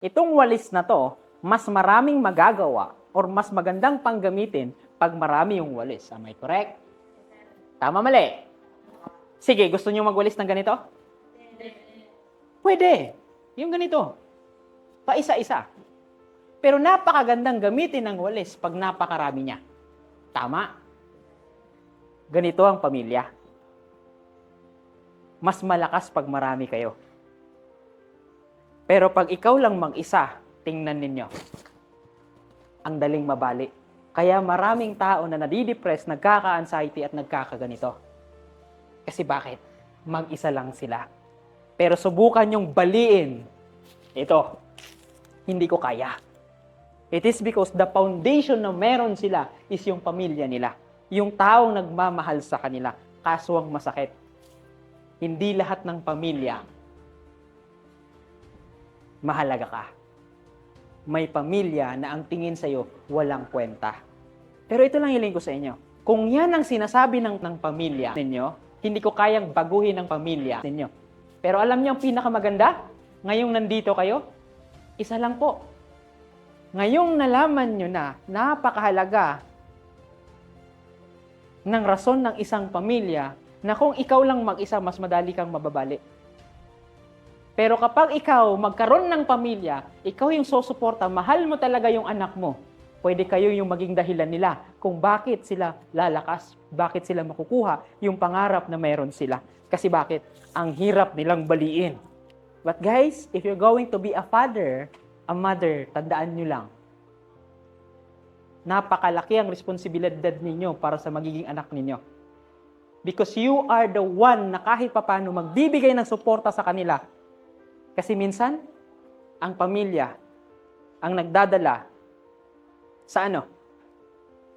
Itong walis na to, mas maraming magagawa or mas magandang panggamitin pag marami yung walis. Am I correct? Tama, mali? Sige, gusto niyo magwalis ng ganito? Pwede. Yung ganito. Paisa-isa. Pero napakagandang gamitin ng walis pag napakarami niya. Tama? Ganito ang pamilya. Mas malakas pag marami kayo. Pero pag ikaw lang mag-isa, tingnan ninyo, ang daling mabali. Kaya maraming tao na nadidepress, nagkaka-anxiety at nagkakaganito. Kasi bakit? Mag-isa lang sila. Pero subukan yung baliin. Ito, hindi ko kaya. It is because the foundation na meron sila is yung pamilya nila. Yung taong nagmamahal sa kanila. Kaso ang masakit. Hindi lahat ng pamilya mahalaga ka. May pamilya na ang tingin sa'yo walang kwenta. Pero ito lang hiling ko sa inyo. Kung yan ang sinasabi ng pamilya ninyo, hindi ko kayang baguhin ang pamilya ninyo. Pero alam niyo ang pinakamaganda? Ngayong nandito kayo, isa lang po. Ngayong nalaman nyo na napakahalaga ng rason ng isang pamilya na kung ikaw lang mag-isa, mas madali kang mababali. Pero kapag ikaw magkaroon ng pamilya, ikaw yung susuporta, mahal mo talaga yung anak mo, pwede kayo yung maging dahilan nila kung bakit sila lalakas, bakit sila makukuha yung pangarap na meron sila. Kasi bakit? Ang hirap nilang baliin. But guys, if you're going to be a father, a mother, tandaan nyo lang, napakalaki ang responsibilidad ninyo para sa magiging anak ninyo. Because you are the one na kahit papano magbibigay ng suporta sa kanila. Kasi minsan, ang pamilya ang nagdadala sa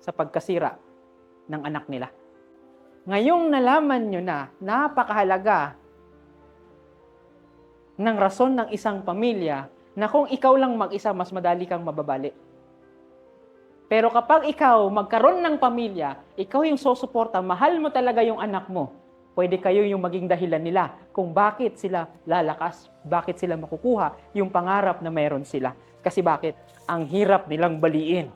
Sa pagkasira ng anak nila. Ngayong nalaman nyo na napakahalaga ng rason ng isang pamilya na kung ikaw lang mag-isa, mas madali kang mababali. Pero kapag ikaw magkaroon ng pamilya, ikaw yung susuporta, mahal mo talaga yung anak mo, pwede kayo yung maging dahilan nila kung bakit sila lalakas, bakit sila makukuha yung pangarap na meron sila. Kasi bakit? Ang hirap nilang baliin.